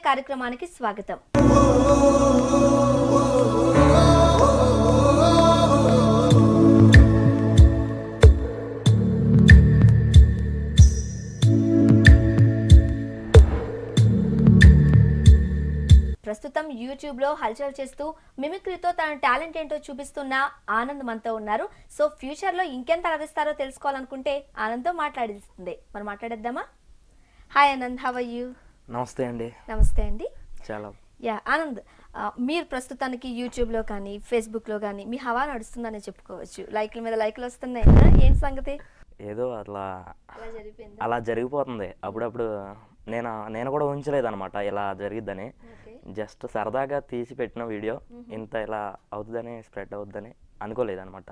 కార్యక్రమానికి స్వాగతం. ప్రస్తుతం యూట్యూబ్ లో హల్చల్ చేస్తూ మిమిక్రీతో తన టాలెంట్ ఏంటో చూపిస్తున్న ఆనంద్ మనతో ఉన్నారు. సో ఫ్యూచర్ లో ఇంకెంత అలరిస్తారో తెలుసుకోవాలనుకుంటే ఆనంద్తో మాట్లాడిస్తుంది. మనం మాట్లాడేద్దామా? Hi Anand, how are you? నమస్తే అండి. నమస్తే అండి. చాలా ఆనంద్, మీరు ప్రస్తుతానికి యూట్యూబ్ లో కానీ ఫేస్బుక్ లో కానీ మీ హవా నడుస్తుందని చెప్పుకోవచ్చు. లైక్ల మీద లైక్లు వస్తున్నాయి. ఏంటి సంగతి? ఏదో అలా జరిగిపోతుంది. అప్పుడప్పుడు నేను కూడా ఊహించలేదన్నమాట ఇలా జరిగిద్దని. జస్ట్ సరదాగా తీసి పెట్టిన వీడియో ఇంత ఇలా అవుతుందని, స్ప్రెడ్ అవుతుందని అనుకోలేదన్నమాట.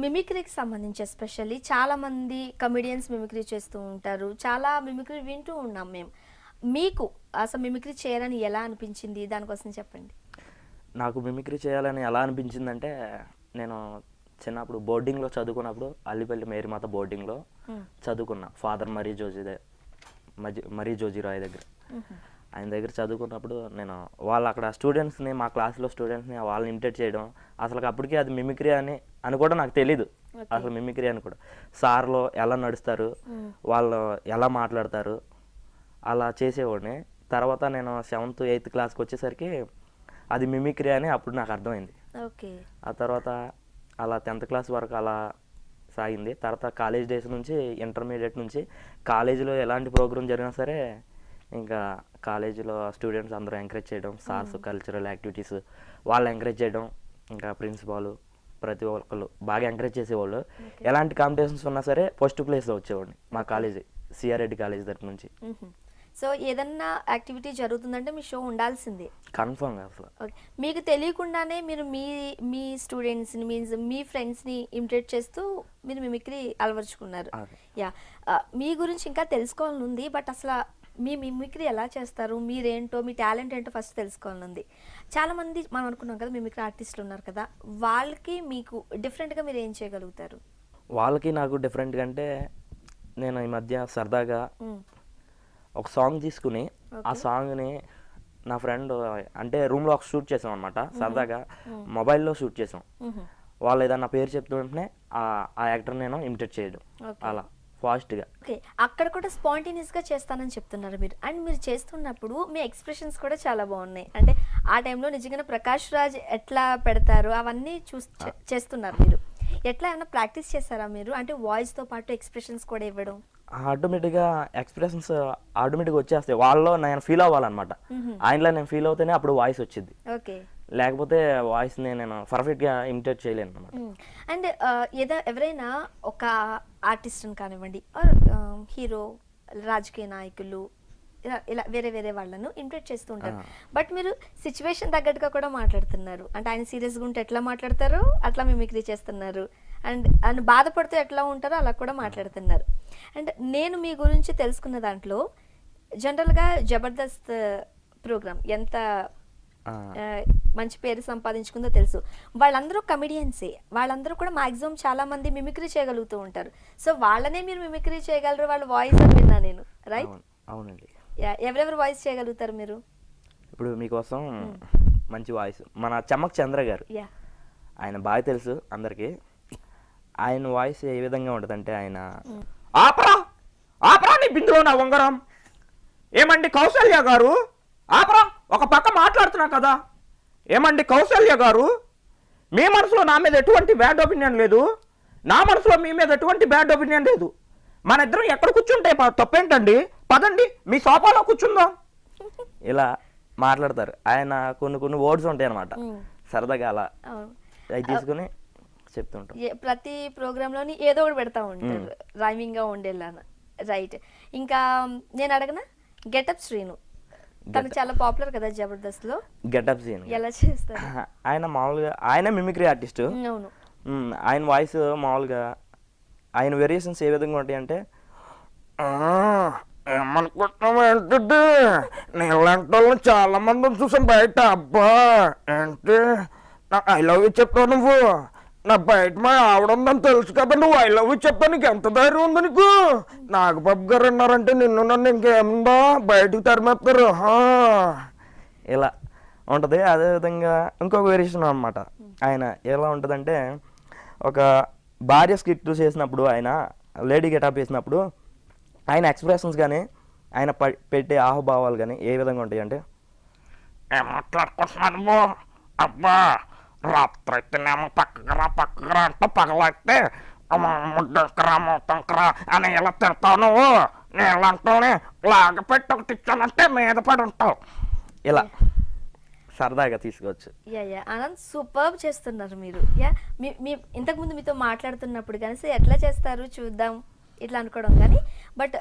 మిమిక్రీకి సంబంధించి ఎస్పెషల్లీ చాలా మంది కమెడియన్స్ మిమిక్రీ చేస్తూ ఉంటారు. చాలా మిమిక్రీ వింటూ ఉన్నాం మేము. మీకు అసలు మిమిక్రీ చేయాలని ఎలా అనిపించింది? దానికోసం చెప్పండి. నాకు మిమిక్రీ చేయాలని ఎలా అనిపించిందంటే, నేను చిన్నప్పుడు బోర్డింగ్లో చదువుకున్నప్పుడు అల్లిపల్లి మేరీమాత బోర్డింగ్లో చదువుకున్నా. ఫాదర్ మరీ జోజీరాయ్ దగ్గర. ఆయన దగ్గర చదువుకున్నప్పుడు నేను అక్కడ స్టూడెంట్స్ని, మా క్లాస్లో స్టూడెంట్స్ని వాళ్ళని ఇమిటేట్ చేయడం, అసలు అప్పటికే అది మిమిక్రీ అని కూడా నాకు తెలీదు. అసలు మిమిక్రీ అని కూడా సార్లో ఎలా నడుస్తారు, వాళ్ళు ఎలా మాట్లాడతారు అలా చేసేవాడిని. తర్వాత నేను 7th 8th క్లాస్కి వచ్చేసరికి అది మిమిక్రీ అని అప్పుడు నాకు అర్థమైంది. ఆ తర్వాత అలా 10th క్లాస్ వరకు అలా సాగింది. తర్వాత కాలేజ్ డేస్ నుంచి, ఇంటర్మీడియట్ నుంచి కాలేజీలో ఎలాంటి ప్రోగ్రామ్ జరిగినా సరే ఇంకా కాలేజీలో స్టూడెంట్స్ అందరూ ఎంకరేజ్ చేయడం, సార్స్ కల్చరల్ యాక్టివిటీస్ వాళ్ళు ఎంకరేజ్ చేయడం, ఇంకా ప్రిన్సిపాల్ ప్రతి ఒక్కళ్ళు బాగా ఎంకరేజ్ చేసేవాళ్ళు. ఎలాంటి కాంపిటీషన్స్ ఉన్నా సరే ఫస్ట్ ప్లేస్లో వచ్చేవాడిని మా కాలేజీ సిఆర్ రెడ్డి కాలేజ్ దగ్గర నుంచి. సో ఏదన్నా యాక్టివిటీ జరుగుతుందంటే మీ షో ఉండాల్సిందే, కన్ఫర్మ్. అసలు మీకు తెలియకుండానే మీరు మీ స్టూడెంట్స్ని, మీన్స్ మీ ఫ్రెండ్స్ని ఇమిటేట్ చేస్తూ మీరు మిమిక్రీ అలవరుచుకున్నారు. మీ గురించి ఇంకా తెలుసుకోవాలని ఉంది. బట్ అసలు మీ మిమిక్రీ ఎలా చేస్తారు, మీరేంటో, మీ టాలెంట్ ఏంటో ఫస్ట్ తెలుసుకోవాలని ఉంది. చాలామంది మనం అనుకున్నాం కదా మిమిక్రీ ఆర్టిస్టులు ఉన్నారు కదా, వాళ్ళకి మీకు డిఫరెంట్గా మీరు ఏం చేయగలుగుతారు? వాళ్ళకి నాకు డిఫరెంట్గా అంటే, నేను ఈ మధ్య సరదాగా ఒక సాంగ్ తీసుకుని ఆ సాంగ్ని నా ఫ్రెండ్ అంటే రూమ్లో ఒక షూట్ చేసాం అనమాట. సరదాగా మొబైల్లో షూట్ చేసాం. వాళ్ళు ఏదన్నా పేరు చెప్తుంటే ఆ యాక్టర్ నేను ఇమిటేట్ చేయడం అలా ఫాస్ట్గా. ఓకే, అక్కడ కూడా స్పాంటేనియస్గా చేస్తానని చెప్తున్నారు మీరు. అండ్ మీరు చేస్తున్నప్పుడు మీ ఎక్స్ప్రెషన్స్ కూడా చాలా బాగున్నాయి. అంటే ఆ టైంలో నిజంగానే ప్రకాష్ రాజ్ ఎట్లా పెడతారు అవన్నీ చేస్తున్నారు మీరు. ఎట్లా ఏమైనా ప్రాక్టీస్ చేస్తారా మీరు? అంటే వాయిస్తో పాటు ఎక్స్ప్రెషన్స్ కూడా ఇవ్వడం. ఆటోమేటిక్గా ఎక్స్ప్రెషన్స్ ఆటోమేటిక్గా వచ్చేస్తాయి. వాళ్ళలో నేను ఫీల్ అవ్వాలన్నమాట. ఆయనలో నేను ఫీల్ అవుతేనే అప్పుడు వాయిస్ వచ్చింది. ఓకే, లేకపోతే వాయిస్ని నేను పర్ఫెక్ట్గా ఇమిటేట్ చేయలేను అనమాట. అండ్ ఎవరైనా ఒక ఆర్టిస్ట్ని కానివ్వండి, హీరో, రాజకీయ నాయకులు, ఇలా వేరే వేరే వాళ్ళను ఇమిటేట్ చేస్తూ ఉంటారు. బట్ మీరు సిచ్యువేషన్ తగ్గట్టుగా కూడా మాట్లాడుతున్నారు. అంటే ఆయన సీరియస్గా ఉంటే ఎట్లా మాట్లాడతారో అట్లా మిమిక్రీ చేస్తున్నారు. అండ్ ఆయన బాధపడుతూ ఎట్లా ఉంటారో అలా కూడా మాట్లాడుతున్నారు. అండ్ నేను మీ గురించి తెలుసుకున్న దాంట్లో జనరల్గా జబర్దస్త్ ప్రోగ్రామ్ ఎంత మంచి పేరు సంపాదించుకుందో తెలుసు. వాళ్ళందరూ కమెడియన్సే. వాళ్ళందరూ కూడా మాక్సిమం చాలా మంది మిమిక్రీ చేయగలుగుతూ ఉంటారు. సో వాళ్ళనే మీరు మిమిక్రీ చేయగలరు, వాళ్ళ వాయిస్ అని విన్నా నేను. రైట్? అవునండి. ఎవరెవరు వాయిస్ చేయగలుగుతారు మీరు? ఇప్పుడు మీకోసం మంచి వాయిస్ మన చమ్మక్ చంద్ర గారు. ఆయన బాగా తెలుసు అందరికి. ఆయన వాయిస్ ఏ విధంగా ఉంటుందంటే, ఆయన ఆపరా నీ బిందులో నా ఉంగరం, ఏమండి కౌసల్య గారు, ఆపరా ఒక పక్క మాట్లాడుతున్నా కదా, ఏమండి కౌసల్య గారు, మీ మనసులో నా మీద ఎటువంటి బ్యాడ్ ఒపీనియన్ లేదు, నా మనసులో మీ మీద ఎటువంటి బ్యాడ్ ఒపీనియన్ లేదు, మన ఇద్దరం ఎక్కడ కూర్చుంటే తప్పేంటండి, పదండి మీ సోఫాలో కూర్చుందాం, ఇలా మాట్లాడతారు. ఆయన కొన్ని వర్డ్స్ ఉంటాయి అన్నమాట. సరదాగా అలా అవి తీసుకుని చెప్తుంటాం. ప్రతి ప్రోగ్రామ్ లోని ఏదో ఒకటి పెడతా ఉంటారు రైమింగ్ గా ఉండేలా. రైట్. ఇంకా నేను అడగనా, గెటప్ శ్రీను, తను చాలా పాపులర్ కదా జబర్దస్త్ లో. గెటప్ శ్రీను ఎలా చేస్తారు? ఆయన మామూలుగా ఆయన మిమిక్రీ ఆర్టిస్ట్. అవును. ఆయన వాయిస్ మామూలుగా ఆయన వేరియేషన్స్ ఏ విధంగా ఉంటాయి అంటే, ఏమనుకుంటున్నావు ఏంటి, నీలాంటి వాళ్ళని చాలా మందిని చూసాం బయట, అబ్బా ఏంటి ఐ లవ్ యూ చెప్తావు నువ్వు, నా బయట మా ఆవిడందని తెలుసు కదా, నువ్వు ఐ లవ్ చెప్పడానికి ఎంత ధైర్యం ఉంది నీకు? నాగబాబు గారు అన్నారంటే నిన్ను నన్ను ఇంకేముందా బయటకు తరిమేస్తారు. ఇలా ఉంటుంది. అదేవిధంగా ఇంకొక వేరియేషన్ అనమాట. ఆయన ఎలా ఉంటుందంటే, ఒక భార్య స్కిట్ చేసినప్పుడు, ఆయన లేడీ గెటప్ వేసినప్పుడు ఆయన ఎక్స్ప్రెషన్స్ కానీ ఆయన పెట్టే ఆహభావాలు కానీ ఏ విధంగా ఉంటాయి అంటే, ఏం మాట్లాడుకుంటున్నాను అబ్బా, రాత్రి అయితేనేమో పక్కకరా అంటే పగలైతే ముడ్డంకరా మూతంకరా అని ఇలా తిడతావు నువ్వు. నేను అంటూనే లాగ పెట్టి ఒకటి ఇచ్చానంటే మీద పడి ఉంటావు. ఇలా సరదాగా తీసుకోవచ్చు. యా ఆనంద్ సూపర్బ్ చేస్తున్నారు మీరు. యా మీ ఇంతకుముందు మీతో మాట్లాడుతున్నప్పుడు కానీ సో ఎట్లా చేస్తారు చూద్దాం ఇట్లా అనుకోవడం కానీ, బట్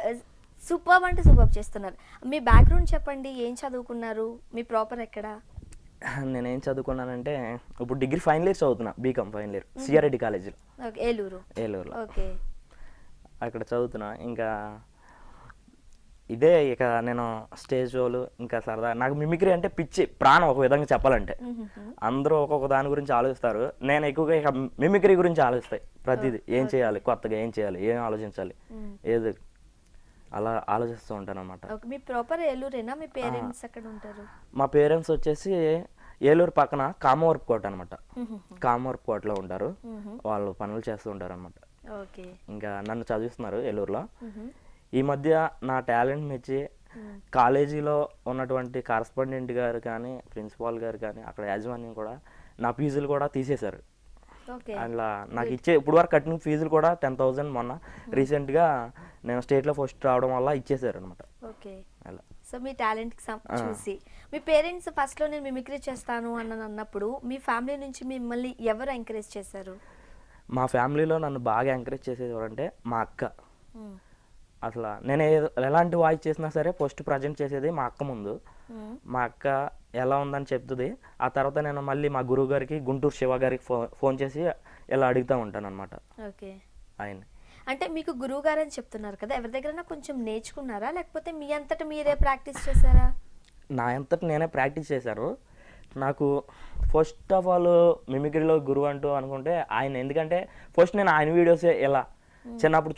సూపర్బ్ అంటే సూపర్బ్ చేస్తున్నారు. మీ బ్యాక్గ్రౌండ్ చెప్పండి, ఏం చదువుకున్నారు, మీ ప్రాపర్ ఎక్కడ? నేనేం చదువుకున్నానంటే ఇప్పుడు డిగ్రీ ఫైనల్ ఇయర్ చదువుతున్నా, బీకామ్ ఫైనల్ ఇయర్ సిఆర్ఐడి కాలేజీలో, ఏలూరులో. ఓకే, అక్కడ చదువుతున్నా. ఇంకా ఇదే ఇక నేను స్టేజ్ షోలు ఇంకా సరదా. నాకు మిమిక్రీ అంటే పిచ్చి ప్రాణం ఒక విధంగా చెప్పాలంటే. అందరూ ఒక్కొక్క దాని గురించి ఆలోచిస్తారు, నేను ఎక్కువగా ఇక మిమిక్రీ గురించి ఆలోచిస్తాయి. ప్రతిదీ ఏం చేయాలి, కొత్తగా ఏం చేయాలి, ఏం ఆలోచించాలి, ఏది అలా ఆలోచిస్తూ ఉంటాను అనమాట. మీ ప్రాపర్ ఏలూరేనా? మీ పేరెంట్స్ ఎక్కడ ఉంటారు? మా పేరెంట్స్ వచ్చేసి ఏలూరు పక్కన కామవరపుకోట అనమాట. కామవరపుకోటలో ఉంటారు, వాళ్ళు పనులు చేస్తూ ఉంటారు అనమాట. ఇంకా నన్ను చదివిస్తున్నారు ఏలూరులో. ఈ మధ్య నా టాలెంట్ మెచ్చి కాలేజీలో ఉన్నటువంటి కరస్పాండెంట్ గారు కానీ ప్రిన్సిపాల్ గారు కానీ అక్కడ యాజమాన్యం కూడా నా ఫీజులు కూడా తీసేశారు. అట్లా నాకు ఇచ్చే ఇప్పుడు వరకు కట్టిన ఫీజులు కూడా 10,000 మొన్న రీసెంట్గా నేను స్టేట్లో ఫస్ట్ రావడం వల్ల ఇచ్చేసారు అనమాట. అలా సో మీ టాలెంట్ చూసి మీ పేరెంట్స్ ఫస్ట్లో నేను మిమిక్రీ చేస్తాను అన్నప్పుడు మీ ఫ్యామిలీ నుంచి మిమ్మల్ని ఎవరు ఎంకరేజ్ చేశారు? మా ఫ్యామిలీలో నన్ను బాగా ఎంకరేజ్ చేసేది ఎవరంటే మా అక్క. అసలు నేను ఎలాంటి వాయిస్ చేసినా సరే ఫస్ట్ ప్రజెంట్ చేసేది మా అక్క ముందు. మా అక్క ఎలా ఉందని చెప్తుంది. ఆ తర్వాత నేను మళ్ళీ మా గురువు గారికి, గుంటూరు శివ గారికి ఫోన్ చేసి ఇలా అడుగుతూ ఉంటాను అనమాట. ఆయన అంటే మీకు గురువు గారు అని చెప్తున్నారు కదా, ఎవరి దగ్గర కొంచెం నేర్చుకున్నారా లేకపోతే మీ అంతటా మీరే ప్రాక్టీస్ చేశారా? నా అంతటా నేనే ప్రాక్టీస్ చేశాను. నాకు ఫస్ట్ ఆఫ్ ఆల్ మిమిక్రీలో గురువు అంటూ అనుకుంటే ఆయన. ఎందుకంటే ఫస్ట్ నేను ఆయన వీడియోసే ఇలా చిన్నప్పుడు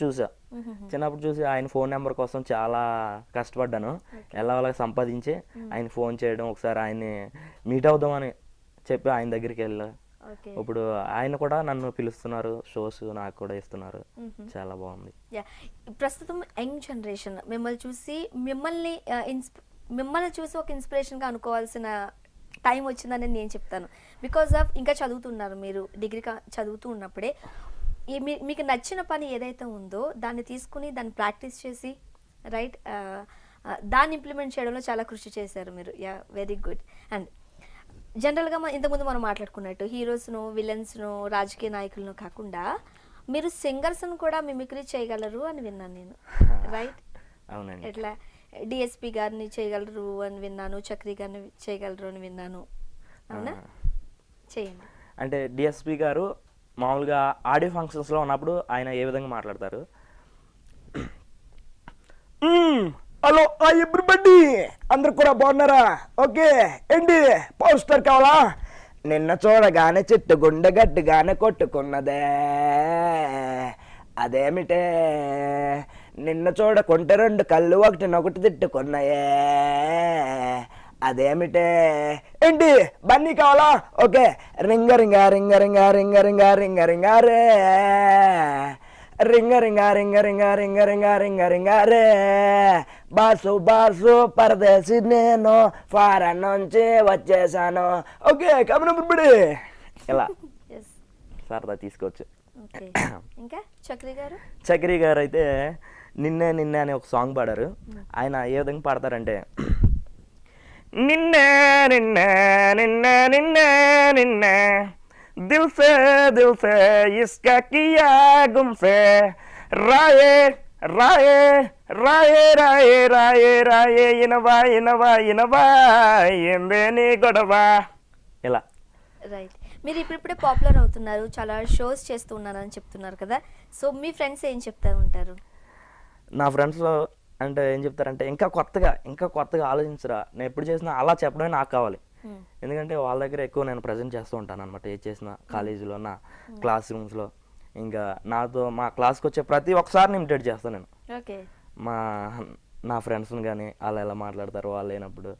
చూసి ఆయన ఫోన్ నెంబర్ కోసం చాలా కష్టపడ్డాను. ఎలా అలాగ సంపాదించి ఆయన ఫోన్ చేయడం, ఒకసారి ఆయన్ని మీట్ అవుదామని చెప్పి ఆయన దగ్గరికి వెళ్ళా. ఇప్పుడు ఆయన కూడా నన్ను పిలుస్తున్నారు, షోస్ నాకు కూడా ఇస్తున్నారు. చాలా బాగుంది. ప్రస్తుతం యంగ్ జనరేషన్ మిమ్మల్ని చూసి ఒక ఇన్స్పిరేషన్గా అనుకోవాల్సిన టైం వచ్చిందని నేను చెప్తాను. బికాజ్ ఆఫ్ ఇంకా చదువుతున్నారు మీరు, డిగ్రీ చదువుతూ ఉన్నప్పుడే మీకు నచ్చిన పని ఏదైతే ఉందో దాన్ని తీసుకుని దాన్ని ప్రాక్టీస్ చేసి రైట్ దాన్ని ఇంప్లిమెంట్ చేయడంలో చాలా కృషి చేశారు మీరు. Very good. అండ్ జనరల్గా ఇంతకుముందు మనం మాట్లాడుకున్నట్టు హీరోస్ను, విలన్స్ను, రాజకీయ నాయకులను కాకుండా మీరు సింగర్స్ను కూడా మిమిక్రీ చేయగలరు అని విన్నాను నేను, రైట్? అవునండి. ఎట్లా డిఎస్పి గారిని చేయగలరు అని విన్నాను, చక్రి గారిని చేయగలరు అని విన్నాను, అవునా? చేయండి. అంటే డిఎస్పి గారు మామూలుగా ఆడియో ఫంక్షన్స్లో ఉన్నప్పుడు ఆయన ఏ విధంగా మాట్లాడతారు? హలో ఎవ్రీబడి, అందరు కూడా బాగున్నారా? ఓకే ఏంటి పోస్టర్ కావాలా? నిన్న చూడగానే చెట్టు గుండె గట్టిగానే కొట్టుకున్నదే, అదేమిటే నిన్న చూడకుంటే 2 కళ్ళు ఒకటి తిట్టుకున్నాయే, అదేమిటే? ఏంటి బన్నీ కావాలా? ఓకే రింగ రింగ రింగ రింగ రింగ రింగ రింగ రింగ రే, రింగ రింగ రింగ రింగ రింగ రింగ రింగ రింగ రే, బాసు పరదేశి నేను ఫారెన్ నుంచి వచ్చేసాను. ఓకే కమనప్పుడు ఇలా సరదా తీసుకోవచ్చు. ఇంకా చక్రి గారు అయితే నిన్నే అనే ఒక సాంగ్ పాడారు. ఆయన ఏ విధంగా పాడతారంటే, నిన్నే నిన్నే నిన్నే నిన్నే నిన్నే దిల్ సే ఇస్కా కియా గుమ్సే రాయే రాయే రాయే రాయే రాయే రాయే ఇనవా ఏందే నీ గొడవ. ఇలా రైట్. మీరు ఇప్పుడిప్పుడే పాపులర్ అవుతున్నారు, చాలా షోస్ చేస్తూ ఉన్నారని చెప్తున్నారు కదా, సో మీ ఫ్రెండ్స్ ఏం చెప్తూ ఉంటారు? నా ఫ్రెండ్స్ అంటే ఏం చెప్తారంటే, ఇంకా కొత్తగా ఆలోచించరా, నేను ఎప్పుడు చేసినా అలా చెప్పడమే నాకు కావాలి. ఎందుకంటే వాళ్ళ దగ్గర ఎక్కువ నేను ప్రజెంట్ చేస్తూ ఉంటాను అనమాట. ఏది చేసిన కాలేజీలో నా క్లాస్ రూమ్స్లో, ఇంకా నాతో మా క్లాస్కి వచ్చే ప్రతి ఒక్కసారిని ఇమిటేట్ చేస్తాను నేను. ఓకే. నా ఫ్రెండ్స్ని కానీ వాళ్ళు ఎలా మాట్లాడతారు వాళ్ళు లేనప్పుడు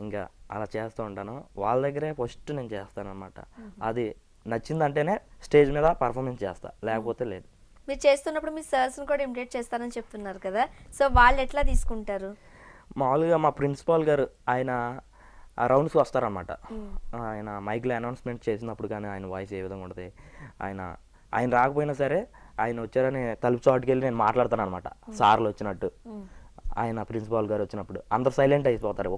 ఇంకా అలా చేస్తూ ఉంటాను. వాళ్ళ దగ్గరే ఫస్ట్ నేను చేస్తాను అనమాట. అది నచ్చిందంటేనే స్టేజ్ మీద పర్ఫార్మెన్స్ చేస్తా, లేకపోతే లేదు. మీరు చేస్తున్నప్పుడు మీ సర్స్ని కూడా ఇమిటేట్ చేస్తారని చెప్తున్నారు కదా, సో వాళ్ళు ఎట్లా తీసుకుంటారు? మామూలుగా మా ప్రిన్సిపాల్ గారు ఆయన రౌండ్స్కి వస్తారనమాట. ఆయన మైక్లో అనౌన్స్మెంట్ చేసినప్పుడు కానీ ఆయన వాయిస్ ఏ విధంగా ఉంటుంది, ఆయన రాకపోయినా సరే ఆయన వచ్చారని తలుపు చాటుకి వెళ్ళి నేను మాట్లాడతాను అనమాట. సార్లు వచ్చినట్టు, ఆయన ప్రిన్సిపాల్ గారు వచ్చినప్పుడు అందరు సైలెంట్ అయిపోతారు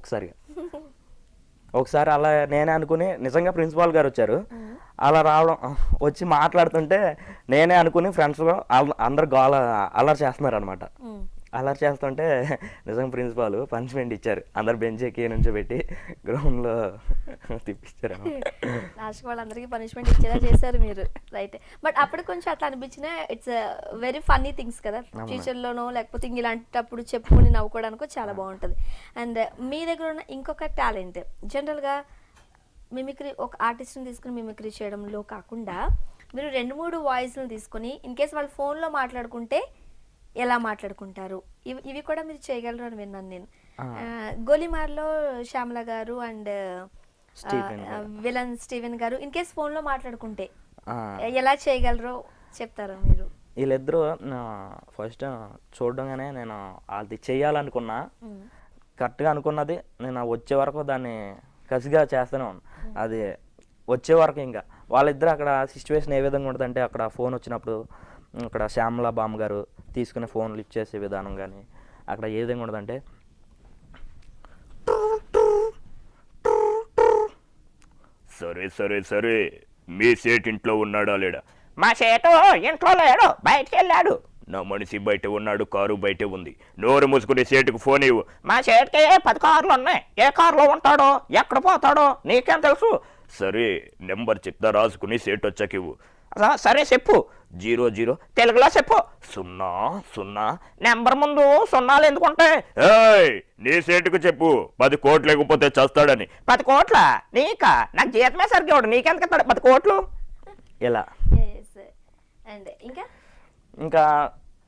ఒకసారి అలా నేనే అనుకుని నిజంగా ప్రిన్సిపాల్ గారు వచ్చారు, అలా రావడం వచ్చి మాట్లాడుతుంటే నేనే అనుకుని ఫ్రెండ్స్ అందరు అల్లరి చేస్తున్నారు అనమాట. అల్లరి చేస్తుంటే నిజంగా ప్రిన్సిపాల్ పనిష్మెంట్ ఇచ్చారు, అందరు బెంచ్ ఎక్కి నుంచి పెట్టి గ్రౌండ్లో తిప్పించారు. లాస్ట్ వాళ్ళందరికీ పనిష్మెంట్ ఇచ్చేలా చేశారు మీరు, రైట్. బట్ అప్పుడు కొంచెం అట్లా అనిపించిన ఇట్స్ వెరీ ఫన్నీ థింగ్స్ కదా, ఫ్యూచర్లోనో లేకపోతే ఇంక ఇలాంటప్పుడు చెప్పుకుని నవ్వుకోవడానికో చాలా బాగుంటుంది. అండ్ మీ దగ్గర ఉన్న ఇంకొక టాలెంట్, జనరల్గా మిమిక్రీ, ఒక ఆర్టిస్ట్ని తీసుకుని మిమిక్రీ చేయడంలో కాకుండా మీరు 2-3 వాయిస్లు తీసుకుని ఇన్ కేస్ వాళ్ళు ఫోన్లో మాట్లాడుకుంటే ఎలా మాట్లాడుకుంటారు, ఇవి కూడా మీరు చేయగలరు అని విన్నాను నేను. గోలిమార్లో శ్యామల గారు అండ్ విలన్ స్టీవెన్ గారు ఇన్ కేస్ ఫోన్లో మాట్లాడుకుంటే ఎలా చేయగలరో చెప్తారా మీరు? వీళ్ళిద్దరూ ఫస్ట్ చూడగానే నేను అది చెయ్యాలనుకున్నా, కరెక్ట్గా అనుకున్నది నేను వచ్చే వరకు దాన్ని కసిగా చేస్తూనే ఉన్నాను. అది వచ్చే వరకు ఇంకా వాళ్ళిద్దరు అక్కడ సిచ్యువేషన్ ఏ విధంగా ఉంటుందంటే, అక్కడ ఫోన్ వచ్చినప్పుడు అక్కడ శ్యామల బామ్మ గారు తీసుకునే ఫోన్ లిఫ్ట్ చేసే విధానం కానీ అక్కడ ఏ విధంగా ఉండదంటే, సరే సరే సరే మీ సేట్ ఇంట్లో ఉన్నాడా లేడా? మా సేటు ఇంట్లో లేడు, బయటికి వెళ్ళాడు. నా మనిషి బయట ఉన్నాడు, కారు బయటే ఉంది. నోరు మూసుకుని సేటుకు ఫోన్ ఇవ్వు. మా సేటుకి 10 కార్లు ఉన్నాయి, ఏ కారులో ఉంటాడో ఎక్కడ పోతాడో నీకేం తెలుసు? సరే నెంబర్ చెప్తా, రాసుకుని సేట్ వచ్చాక ఇవ్వు. సరే చెప్పు. 00 తెలుగులో చెప్పు. 00 నెంబర్ ముందు సున్నాలు ఎందుకుంటాయి? నీ సేటుకు చెప్పు 10 కోట్లు లేకపోతే చేస్తాడని. 10 కోట్ల నీకా? నాకు జీతమే సరిగ్గా ఇవ్వడు, నీకెందుకు ఇస్తాడు 10 కోట్లు? ఇలా అండ్ ఇంకా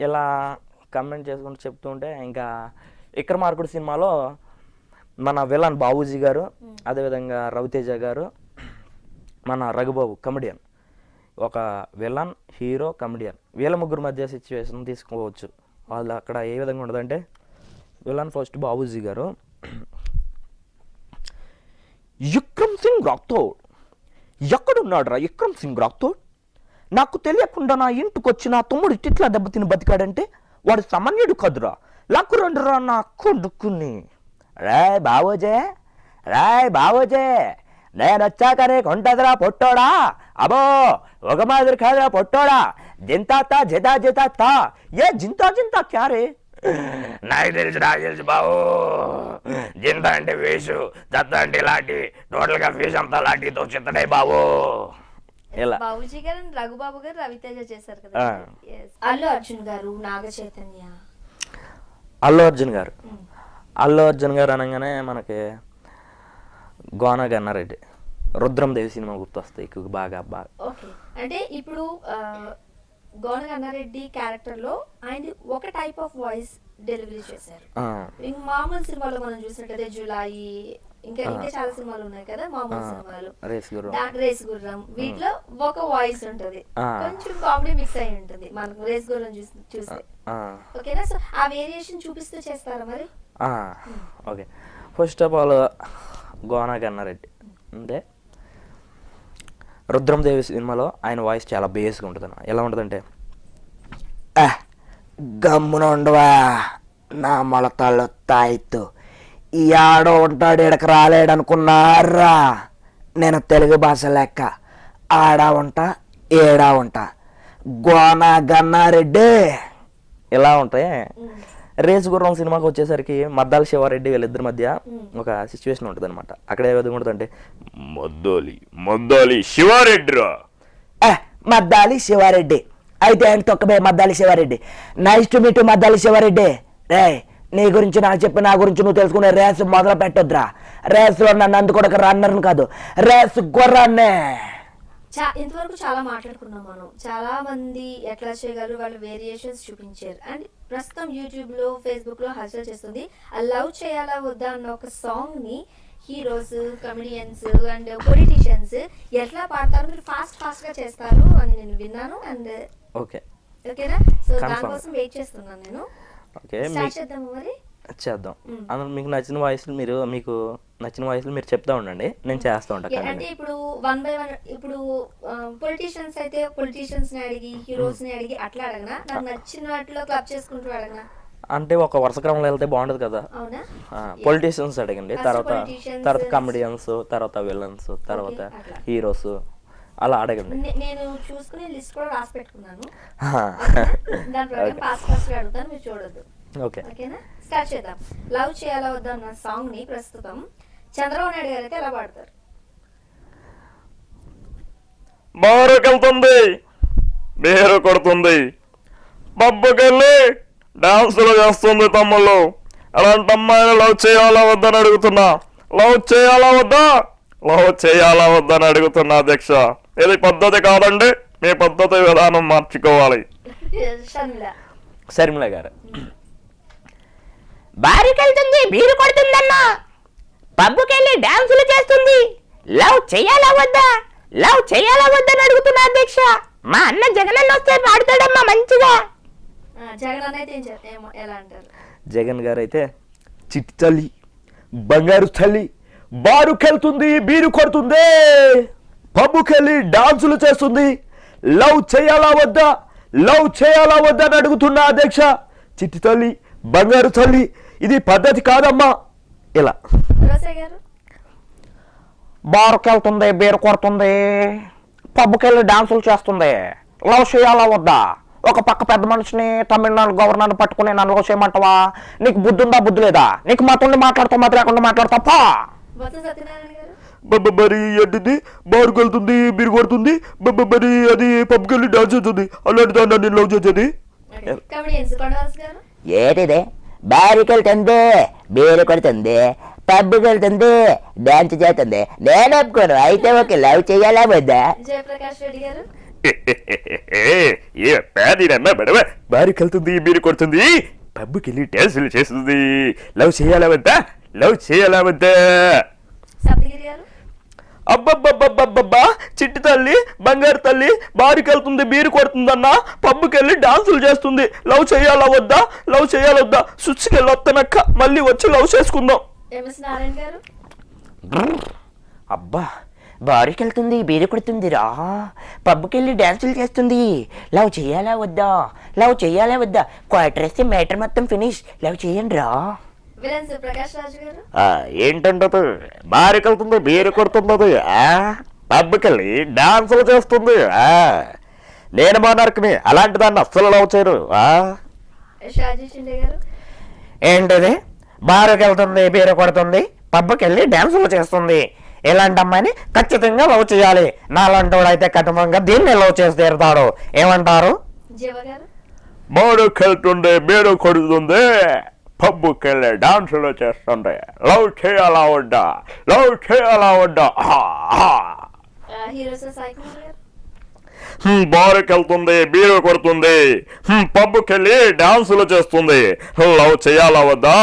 ఇలా కమెంట్ చేసుకుంటూ చెప్తూ ఉంటే, ఇంకా విక్రమార్కుడు సినిమాలో మన విలన్ బాబూజీ గారు, అదేవిధంగా రవితేజ గారు, మన రఘుబాబు కమెడియన్, ఒక విలన్, హీరో, కమెడియన్, వీళ్ళ ముగ్గురు మధ్య సిచ్యువేషన్ తీసుకోవచ్చు. వాళ్ళు అక్కడ ఏ విధంగా ఉండదంటే, విలన్ ఫస్ట్ బాబూజీ గారు, విక్రమ్ సింగ్ రాథోడ్ ఎక్కడున్నాడు రా? విక్రమ్ సింగ్ రాథోడ్ నాకు తెలియకుండా నా ఇంటికి వచ్చి నా తమ్ముడు ఇట్లా దెబ్బతిని బతికాడంటే వాడు సామాన్యుడు కదురా. లక్కురండురా నా కొడుకుని. రాయ్ బాబోజే నేను వచ్చాకనే కొంటదిరా పొట్టోడా. అబో ఒక మాదిరి కాదురా పొట్టోడా. జింతా జితా ఏ జింతా క్యారే? నాకు తెలుసు బాబు. జింత అంటే ఫీజు, దత్త అంటే లాంటి, టోటల్ గా ఫీజు అంతా లాంటితో చిత్తడే బాబు. బాబుజీ గారు, రఘుబాబు గారు, రవితేజ చేశారు కదా. అల్లు అర్జున్ గారు, నాగ చైతన్య. అల్లు అర్జున్ గారు అనగానే మనకి గోన గన్నారెడ్డి, రుద్రం దేవి సినిమా గుర్తొస్తాయి బాగా. ఓకే, అంటే ఇప్పుడు గోన గన్నారెడ్డి క్యారెక్టర్ లో ఆయన ఒక టైప్ ఆఫ్ వాయిస్ డెలివరీ చేశారు. మామూలు సినిమాలో మనం చూసినట్టయితే జులాయి, ఇంకా చాలా సినిమాలు ఉన్నాయి కదా మామూలు సినిమాలు, రేస్ గుర్రం, వీటిలో ఒక వాయిస్ ఉంటది, కొంచెం కామెడీ మిక్స్ అయి ఉంటుంది మనకు రేస్ గుర్రం చూస్తే. ఓకేనా? సో ఆ వేరియేషన్ చూపిస్తూ చేస్తారా మరి? Okay, first of all Gona Gannareddy అంటే రుద్రం దేవి సినిమాలో ఆయన వాయిస్ చాలా బేస్గా ఉంటుంది. ఎలా ఉంటుందంటే, గమ్మున ఉండవా నా మొలతాళ్ళు తాయిత్తు, ఈ ఆడో ఉంటాడు ఇక్కడికి రాలేడనుకున్నారా? నేను తెలుగు భాష లెక్క ఆడా ఉంటా ఏడా ఉంటా, గోన గన్నారెడ్డి. ఇలా ఉంటాయి. రేసు గుర్రం సినిమాకి వచ్చేసరికి మద్దాల శివారెడ్డి వీళ్ళిద్దరి మధ్య ఒక సిచ్యువేషన్ ఉంటుంది అనమాట. అక్కడ ఏ విధంగా ఉంటుందంటే, మద్దాలి శివారెడ్డిరా. మద్దాలి శివారెడ్డి అయితే ఆయన తొక్కబే Maddali Sivareddy. Nice to meet Maddali Sivareddy. రే నీ గురించి నాకు చెప్పి నా గురించి నువ్వు తెలుసుకునే రేస్ మొదలు పెట్టొద్దురా. రేస్లో నన్ను అందుకోవడానికి రన్నర్ని కాదు, రేస్ గుర్రాన్నే. ఇంతవరకు చాలా మాట్లాడుకున్నాం మనం. చాలా మంది ఎట్లా చేయగలరు వాళ్ళ వేరియేషన్స్ చూపించారు. అండ్ ప్రస్తుతం యూట్యూబ్ లో ఫేస్బుక్ లో హల్చల్ చేస్తుంది లవ్ చేయాలా వద్దా అన్న ఒక సాంగ్ ని హీరోస్, కమెడియన్స్ అండ్ పొలిటీషియన్స్ ఎట్లా పాడతారు, మీరు ఫాస్ట్ గా చేస్తారు అని నేను విన్నాను. అండ్ ఓకేనా, సో దానికోసం వెయిట్ చేస్తున్నాను నేను. స్టార్ట్ చేద్దాము మరి. చేద్దాం. అందులో మీకు నచ్చిన వాయిస్ మీరు చెప్తా ఉండండి, నేను చేస్తా ఉంటాను. అంటే ఇప్పుడు 1 by 1 ఇప్పుడు పొలిటీషియన్స్ అయితే పొలిటీషియన్స్ ని అడిగి హీరోస్ ని అడిగి అట్లా అడగనా, నాకు నచ్చిన వాటిలో క్లబ్ చేసుకుంటూ అడగనా? అంటే ఒక వరుస క్రమంలో వెళ్తే బాగుంటది కదా. పొలిటీషియన్స్ అడగండి, తర్వాత కమెడియన్స్, తర్వాత విలన్స్, తర్వాత హీరోస్, అలా అడగండి. నేను చూసుకునే లిస్ట్ కూడా రాసి పెట్టుకున్నాను. దాని ప్రకారం ఫాస్ట్ గా అడుగుతాను, మీరు చూడొద్దు. ఓకేనా, స్టార్ట్ చేద్దాం. లవ్ చేయాలా వద్దా అన్న సాంగ్ ని ప్రస్తుతం చంద్రబాబు నాయుడు గారు అయితే ఎలా పాడతారు? బారుకెళ్తుంది, బేరు కొడుతుంది, పబ్బుకెళ్ళి డాన్సులు చేస్తుంది తమ్ముళ్ళు. అలాంటి అమ్మాయిని లవ్ చేయాలా వద్దని అడుగుతున్నా. లవ్ చేయాలా వద్దని అడుగుతున్నా అధ్యక్ష. ఇది పద్ధతి కాదండి, మీ పద్ధతి విధానం మార్చుకోవాలి. శర్మిల గారు. బారుకెళ్తుంది, బీరు కొడుతుందన్నా, పబ్బుకెళ్ళి డాన్సులు చేస్తుంది, లవ్ చేయాలా వద్దని అడుగుతున్నా అధ్యక్ష. మా అన్న జగన్ అన్న వస్తే పాడతాడమ్మా మంచిగా. జగన్ గారు అయితే చిట్టి తల్లి, బంగారు తల్లి, బారుకెళ్తుంది, బీరు కొడుతుంది, పబ్బుకెళ్ళి డాన్సులు చేస్తుంది, లవ్ చేయాలా వద్దా అని అడుగుతున్నా అధ్యక్ష. చిట్టి తల్లి, బంగారు తల్లి, ఇది పద్ధతి కాదమ్మా. ఇలా బారుకెళ్తుంది, బీరు కొడుతుంది, పబ్బుకెళ్ళి డాన్సులు చేస్తుంది, లవ్ చేయాలా వద్దా? ఒక పక్క పెద్ద మనిషిని తమిళనాడు గవర్నర్ని పట్టుకుని నన్ను లవ్ చేయమంటావా? నీకు బుద్ధి ఉందా, బుద్ధి లేదా? నీకు మాతో మాట్లాడతావు, మాతో లేకుండా మాట్లాడతావా? బరి ఏంటిది, బారుకెళ్తుంది, బీరు కొడుతుంది, బరి అది పబ్బుకెళ్ళి డాన్స్ చేస్తుంది, అలాంటి దాన్ని నేను లవ్ చేసేది. ఏటిదే, బారుకెళ్తుంది, బీరు కొడుతుంది, పబ్బుకెళ్తుంది, డాన్స్ చేస్తుంది, నేను ఒప్పుకోను. అయితే ఓకే, లవ్ చేయాలా వద్దా? జయప్రకాష్ రెడ్డి గారు. బారుకెళ్తుంది, బీరు కొడుతుంది, పబ్బుకెళ్ళి డాన్సులు చేస్తుంది, లవ్ చేయాలా వద్దా? అబ్బబ్బబ్బబ్బబ్బా, చిట్టి తల్లి, బంగారు తల్లి, బారుకెళ్తుంది, బీరు కొడుతుందన్నా, పబ్బుకెళ్ళి డాన్సులు చేస్తుంది, లవ్ చేయాలా వద్దా? సుచ్చికెళ్ళి వస్తానక్క, మళ్ళీ వచ్చి లవ్ చేసుకుందాం. అబ్బా, బారుకెళ్తుంది, బీరు కొడుతుందిరా, పబ్బుకెళ్ళి డాన్సులు చేస్తుంది, లవ్ చేయాలా వద్దా? క్వార్టర్స్ మ్యాటర్ మొత్తం ఫినిష్, లవ్ చేయండి రా. ఏంటంటే బారుకెళ్తుంది, బీరు కొడుతుంది, పబ్బుకెళ్ళి డాన్సులు చేస్తుంది, నేను మోనార్క్ని, అలాంటి దాన్ని అస్సలు లవ్ చేయరు. ఏంటిది, బారుకెళ్తుంది, బీరు కొడుతుంది, పబ్బుకెళ్ళి డాన్సులు చేస్తుంది, ఇలాంటి అమ్మాయిని ఖచ్చితంగా లవ్ చేయాలి. నాలాంటి వాడు అయితే కఠినంగా దీన్ని లవ్ చేసి తీరుతాడు. ఏమంటారు? బారుకెళ్తుంది, బీరు కొడుతుంది, పబ్బుకెళ్ళి డాన్సులు చేస్తుంది, లవ్ చేయాలా వద్దా? బారుకెళ్తుంది, బీరు కొడుతుంది, పబ్బుకెళ్ళి డాన్సులు చేస్తుంది, లవ్ చేయాలా వద్దా?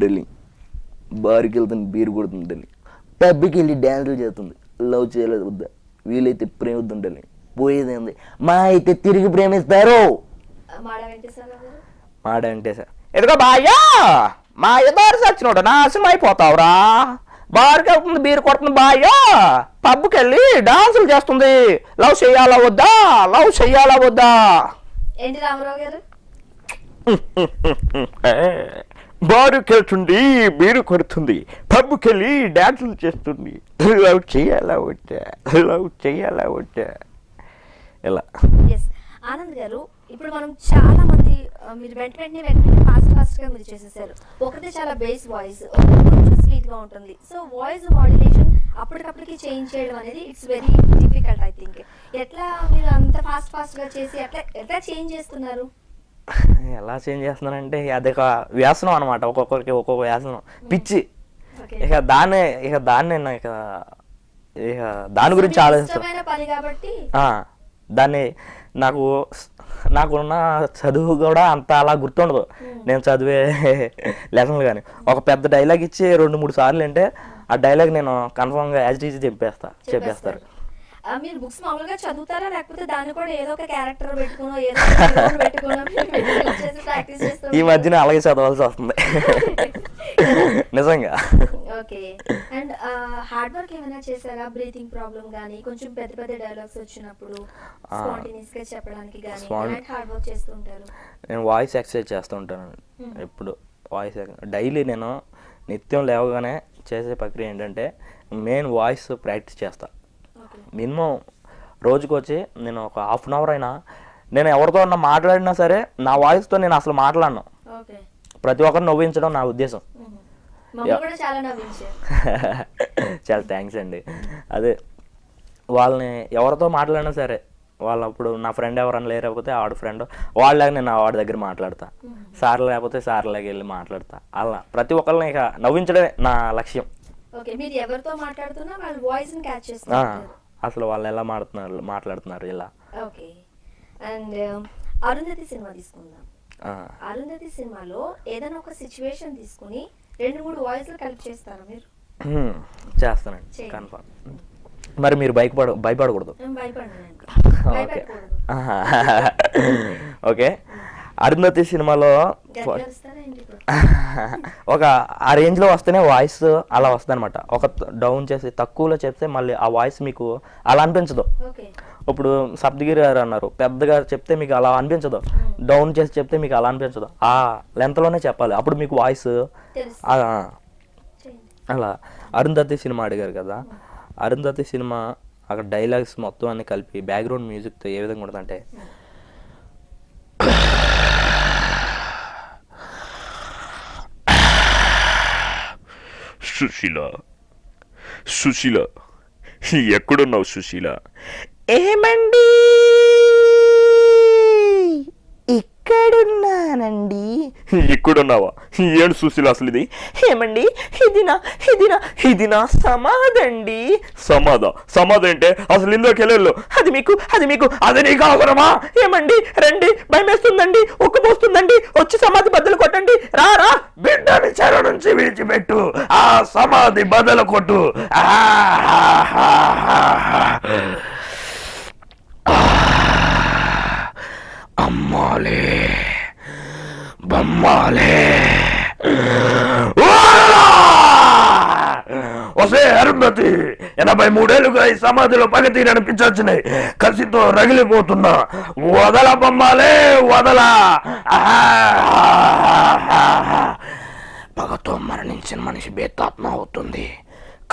ఢిల్లీ, బారుకెళ్తుంది, బీరు కొడుతుంది, ఢిల్లీ, పబ్బుకి వెళ్ళి డ్యాన్సులు చేస్తుంది, లవ్ చేయలేదు వద్దా? వీలైతే ప్రేమిద్దాం ఢిల్లీ, పోయేదేంది, మా అయితే తిరిగి ప్రేమిస్తారు. మాట అంటే సార్, ఎదుగో బాయ్యా, మా ఇద్దరు సచ్చినోడు నాశనం అయిపోతావురా. బారుకెళ్తుంది, బీరు కొడుతుంది బాయ్యా, పబ్బుకెళ్ళి డాన్సులు చేస్తుంది, లవ్ చేయాలా వద్దా? ఏంటి రామారావు గారు? బారుకెళ్తుంది, బీరు కొడుతుంది, పబ్బుకెళ్ళి డాన్సులు చేస్తుంది, లవ్ చేయాలా వద్దా? ఇలా. ఆనంద్ గారు, ఇప్పుడు మనం చాలా మంది మీరు వెంటనే ఫాస్ట్ గా మీరు చేసేసారు. ఒకటి చాలా బేస్ వాయిస్, కొంచెం స్వీట్ గా ఉంటుంది. సో వాయిస్ మాడ్యులేషన్ అప్పటికప్పటికి చేంజ్ చేయడం అనేది it's very difficult I think. ఎట్లా మీరు అంత ఫాస్ట్ గా చేసి ఎట్లా చేంజ్ చేస్తున్నారు? ఎలా చేంజ్ చేస్తున్నానంటే అది ఒక వ్యాసనం అనమాట, ఒక్కొక్కరికి ఒక్కొక్క వ్యాసనం, పిచ్చి. ఇక దాన్ని ఇక దాని గురించి ఆలోచిస్తాను. దాన్ని నాకున్న చదువు కూడా అంత అలా గుర్తుండదు, నేను చదివే లెసన్లు. కానీ ఒక పెద్ద డైలాగ్ ఇచ్చి 2-3 సార్లు అంటే ఆ డైలాగ్ నేను కన్ఫర్మ్గా యాజ్ ఇట్ ఈజ్ చెప్పేస్తారు. మీరు బుక్స్ మామూలుగా చదువుతారా, లేకపోతే దాన్ని కూడా ఏదో ఒక క్యారెక్టర్ పెట్టుకునో ఏదో ప్రాక్టీస్ చేస్తారా? ఈ మధ్యన అలాగే చదవాల్సి వస్తుంది నిజంగా. ఓకే. అండ్ హార్డ్ వర్క్ ఏమైనా చేశారా? బ్రీతింగ్ ప్రాబ్లం గానీ, కొంచెం పెద్ద పెద్ద డైలాగ్స్ వచ్చినప్పుడు స్పాంటేనియస్ గా చెప్పడానికి గానీ ఎలాంటి హార్డ్ వర్క్ చేస్తూ ఉంటారు? నేను వాయిస్ ఎక్సర్సైజ్ చేస్తూ ఉంటాను ఎప్పుడు. వాయిస్ డైలీ నేను నిత్యం లేవగానే చేసే ప్రక్రియ ఏంటంటే మెయిన్ వాయిస్ ప్రాక్టీస్ చేస్తా. మినిమం రోజుకి వచ్చి నేను ఒక హాఫ్ అన్ అవర్ అయినా నేను ఎవరితో అన్నా మాట్లాడినా సరే నా వాయిస్తో నేను అసలు మాట్లాడను. ప్రతి ఒక్కరు నవ్వించడం నా ఉద్దేశం. చాలా థ్యాంక్స్ అండి. అదే వాళ్ళని ఎవరితో మాట్లాడినా సరే, వాళ్ళు అప్పుడు నా ఫ్రెండ్ ఎవరన్నా లేకపోతే ఆవిడ ఫ్రెండ్ వాళ్ళలాగా నేను వాడి దగ్గర మాట్లాడతా, సార్ లేకపోతే సార్లాగా వెళ్ళి మాట్లాడతా. అలా ప్రతి ఒక్కరిని ఇక నవ్వించడమే నా లక్ష్యం. అసలు వాళ్ళు ఎలా మాట్లాడుతున్నారు ఇలా. ఓకే. అండ్ అరుంధతి సినిమా తీసుకుందాం. అరుంధతి సినిమాలో ఏదైనా ఒక సిచ్యువేషన్ తీసుకుని 2-3 వాయిస్లు కలిపి చేస్తారా మీరు? చేస్తానండి కన్ఫర్మ్. మరి మీరు భయపడకూడదు. ఓకే. అరుంధతి సినిమాలో ఒక ఆ రేంజ్లో వస్తేనే వాయిస్ అలా వస్తుంది అనమాట. ఒక డౌన్ చేసి తక్కువలో చెప్తే మళ్ళీ ఆ వాయిస్ మీకు అలా అనిపించదు. ఇప్పుడు సప్తగిరి గారు అన్నారు, పెద్దగా చెప్తే మీకు అలా అనిపించదు, డౌన్ చేసి చెప్తే మీకు అలా అనిపించదు. ఆ లెంత్లోనే చెప్పాలి, అప్పుడు మీకు వాయిస్ అలా. అరుంధతి సినిమా అడిగారు కదా, అరుంధతి సినిమా అక్కడ డైలాగ్స్ మొత్తం అన్ని కలిపి బ్యాక్గ్రౌండ్ మ్యూజిక్తో ఏ విధంగా ఉంటుందంటే, సుశీల ఎక్కడున్నావు సుశీల? ఏమండి ఇక్కడున్నానండి. ఇక్కడున్నావా? ఏంటి సుశీల అసలు ఇది? ఏమండి ఇది నా సమాధండి. సమాధి అంటే అసలు ఇందులోకెళ్ళు. అది మీకు అది నీకు అవసరమా? ఏమండి రండి, భయమేస్తుందండి, ఉక్కుపోస్తుందండి, వచ్చి సమాధి బద్దలు కొట్టండి. రా బిడ్డని చెర నుంచి విడిచిపెట్టు, ఆ సమాధి బద్దలు కొట్టు. అమ్మాలే బమ్మాలే. వసే అరుంధతి, 83 ఏళ్ళుగా ఈ సమాధిలో పగ తీరనిపించొచ్చినాయి, కసితో రగిలిపోతున్నా. వదల బొమ్మాలే వదలా. పగతో మరణించిన మనిషి బేతాత్మ అవుతుంది,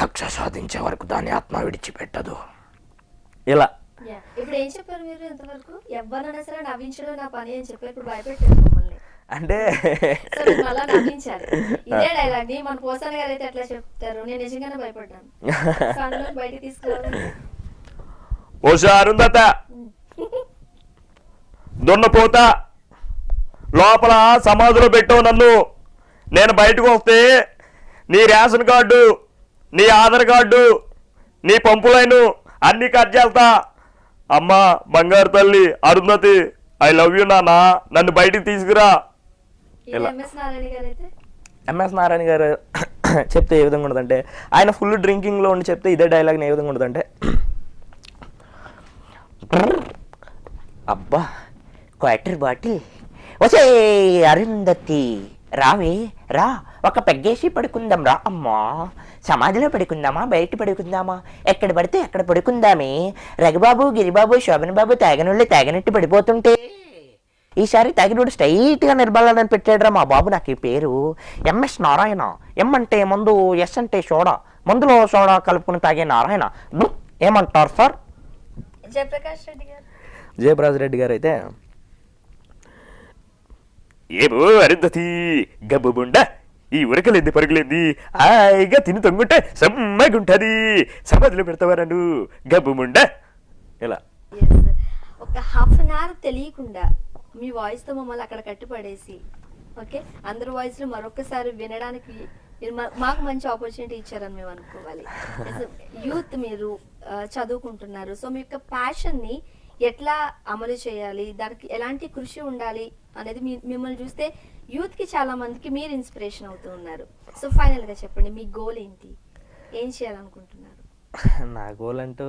కక్ష సాధించే వరకు దాని ఆత్మ విడిచిపెట్టదు. ఇలా. ఇప్పుడు ఏం చెప్పారు మీరు ఇంతవరకు? ఎవరైనా సరే నవ్వించడం నా పని అని చెప్పారు, ఇప్పుడు భయపెట్టారు మమ్మల్ని అంటే మళ్ళా నవ్వించారు. ఇదే డైలాగ్ మన పోసాన గారు అయితే ఎట్లా చెప్తారు, నేను నిజంగానే భయపడ్డాను. బయటికి తీసుకురావాలి. ఓషా అరుంధత, దున్నపోతా లోపల సమాధిలో పెట్టావు నన్ను. నేను బయటకు వస్తే నీ రేషన్ కార్డు, నీ ఆధార్ కార్డు, నీ పంపు లైను అన్ని కట్ చేస్తా. అమ్మ బంగారు తల్లి అరుంధతి, ఐ లవ్ యూ నాన్న, నన్ను బయటికి తీసుకురా. ఎంఎస్ నారాయణ గారు చెప్తే ఏ విధంగా ఉండదంటే, ఆయన ఫుల్ డ్రింకింగ్లో ఉండి చెప్తే ఇదే డైలాగ్ని ఏ విధంగా ఉండదంటే, అబ్బా క్వార్టర్ బాటిల్. వచ్చే అరుంధతి రావే రా, ఒక పెగ్గేసి పడుకుందాం రా. అమ్మా సమాధిలో పడుకుందామా, బయట పడుకుందామా? ఎక్కడ పడితే ఎక్కడ పడుకుందామే. రఘుబాబు, గిరిబాబు, శోభన్ బాబు తాగనోళ్ళు తాగనట్టు పడిపోతుంటే ఈసారి తాగినోడు స్ట్రైట్గా నిర్బలాలని పెట్టాడురా మా బాబు. నాకు ఈ పేరు ఎంఎస్ నారాయణ. ఎం అంటే మందు, ఎస్ అంటే సోడా, మందులో సోడా కలుపుకుని తాగే నారాయణ. ఏమంటారు సార్? జయప్రకాష్ రెడ్డి గారు అయితే, ఏమో అరుంధతి గబ్బుబుండ, ఈ ఉరకలేంది పరుగులేంది, హాయిగా తిని తొంగుంటే సమ్మగుంటది, సమాధిలో పెడతావా నన్ను గబ్బుముండ. ఇలా ఒక హాఫ్ అన్ అవర్ తెలియకుండా మీ వాయిస్తో మమ్మల్ని అక్కడ కట్టిపడేసి ఓకే అందరి వాయిస్లు మరొకసారి వినడానికి మీరు మాకు మంచి ఆపర్చునిటీ ఇచ్చారని మేము అనుకోవాలి. యూత్ మీరు చదువుకుంటున్నారు, సో మీ యొక్క ప్యాషన్ని ఎట్లా అమలు చేయాలి, దానికి ఎలాంటి కృషి ఉండాలి అనేది మిమ్మల్ని చూస్తే యూత్కి చాలా మందికి మీరు ఇన్స్పిరేషన్ అవుతూ ఉన్నారు. సో ఫైనల్గా చెప్పండి మీ గోల్ ఏంటి, ఏం చేయాలనుకుంటున్నారు? నా గోల్ అంటూ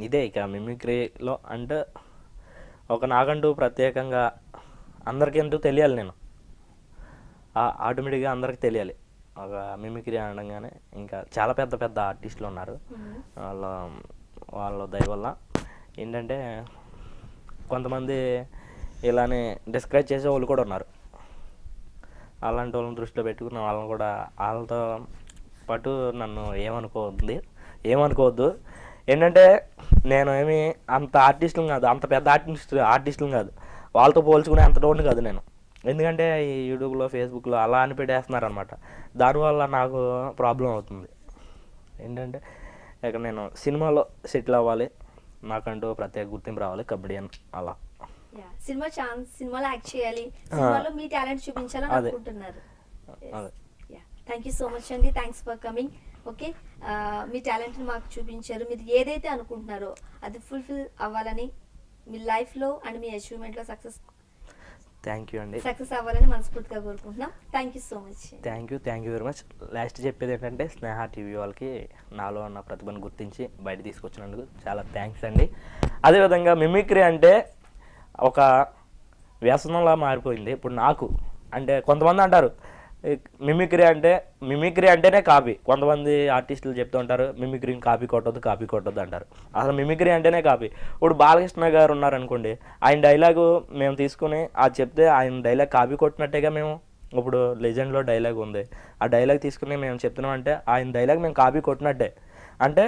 ఇదే, ఇక మిమిక్రీలో అంటే నాకంటూ ప్రత్యేకంగా అందరికీ ఎంతో తెలియాలి. నేను ఆటోమేటిక్గా అందరికి తెలియాలి. ఒక మిమిక్రీ అనగానే ఇంకా చాలా పెద్ద పెద్ద ఆర్టిస్టులు ఉన్నారు. వాళ్ళ దయ వల్ల ఏంటంటే కొంతమంది ఇలానే డిస్కరేజ్ చేసే వాళ్ళు కూడా ఉన్నారు. అలాంటి వాళ్ళని దృష్టిలో పెట్టుకున్న వాళ్ళని కూడా వాళ్ళతో పాటు నన్ను ఏమనుకోవద్దు. ఏంటంటే నేను ఏమి అంత ఆర్టిస్టులు కాదు, అంత పెద్ద ఆర్టిస్టులు కాదు, వాళ్ళతో పోల్చుకునే అంత డౌన్ కాదు నేను. ఎందుకంటే ఈ యూట్యూబ్లో ఫేస్బుక్లో అలా అని పెట్టేస్తున్నారు అనమాట. దానివల్ల నాకు ప్రాబ్లం అవుతుంది. ఏంటంటే ఇక నేను సినిమాలో సెటిల్ అవ్వాలి, నాకంటూ ప్రత్యేక గుర్తింపు రావాలి, కబడ్డీ అలా సినిమాలో యాక్ట్ చేయాలి, సినిమాలో మీ టాలెంట్ చూపించాలని అనుకుంటున్నారు. థ్యాంక్ యూ సో మచ్ అండి, థ్యాంక్స్ ఫర్ కమింగ్. ఓకే మీ టాలెంట్ని మాకు చూపించారు. మీరు ఏదైతే అనుకుంటున్నారో అది ఫుల్ఫిల్ అవ్వాలని, మీ లైఫ్లో అండ్ మీ అచీవ్మెంట్లో సక్సెస్ అవ్వాలని మనస్ఫూర్తిగా కోరుకుంటున్నాం. Thank you so much. Thank you very much. Last చెప్పేది ఏంటంటే స్నేహ టీవీ వాళ్ళకి నాలో ఉన్న ప్రతిభను గుర్తించి బయట తీసుకొచ్చినందుకు చాలా థ్యాంక్స్ అండి. అదేవిధంగా మిమిక్రీ అంటే ఒక వ్యసనంలా మారిపోయింది ఇప్పుడు నాకు. అంటే కొంతమంది అంటారు మిమిక్రీ అంటేనే కాపీ. కొంతమంది ఆర్టిస్టులు చెప్తూ ఉంటారు మిమిక్రీని కాపీ కొట్టొద్దు అంటారు. అసలు మిమిక్రీ అంటేనే కాపీ. ఇప్పుడు బాలకృష్ణ గారు ఉన్నారనుకోండి, ఆయన డైలాగు మేము తీసుకుని అది చెప్తే ఆయన డైలాగ్ కాపీ కొట్టినట్టేగా. మేము ఇప్పుడు లెజెండ్లో డైలాగ్ ఉంది, ఆ డైలాగ్ తీసుకుని మేము చెప్తున్నాం అంటే ఆయన డైలాగ్ మేము కాపీ కొట్టినట్టే. అంటే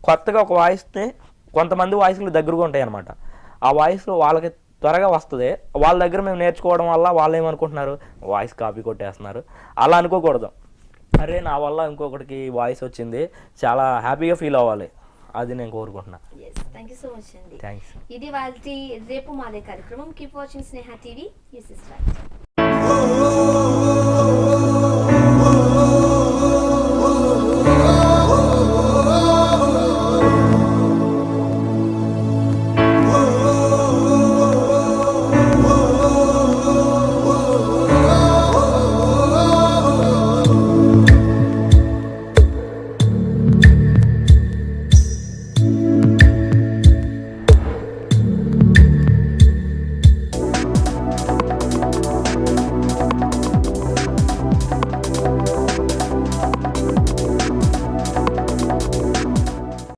కొత్తగా ఒక వాయిస్ని కొంతమంది వాయిస్లు దగ్గరగా ఉంటాయి అన్నమాట. ఆ వాయిస్లో వాళ్ళకి త్వరగా వస్తుంది. వాళ్ళ దగ్గర మేము నేర్చుకోవడం వల్ల వాళ్ళు ఏమనుకుంటున్నారు, వాయిస్ కాపీ కొట్టేస్తున్నారు. అలా అనుకోకూడదు. అరే నా వల్ల ఇంకొకటికి వాయిస్ వచ్చింది, చాలా హ్యాపీగా ఫీల్ అవ్వాలి. అది నేను కోరుకుంటున్నా. థ్యాంక్ యూ సో మచ్ అండి. థ్యాంక్స్. ఇది వాళ్ళ రేపు మాదే కార్యక్రమం. కీప్ వాచింగ్ స్నేహ టీవీ.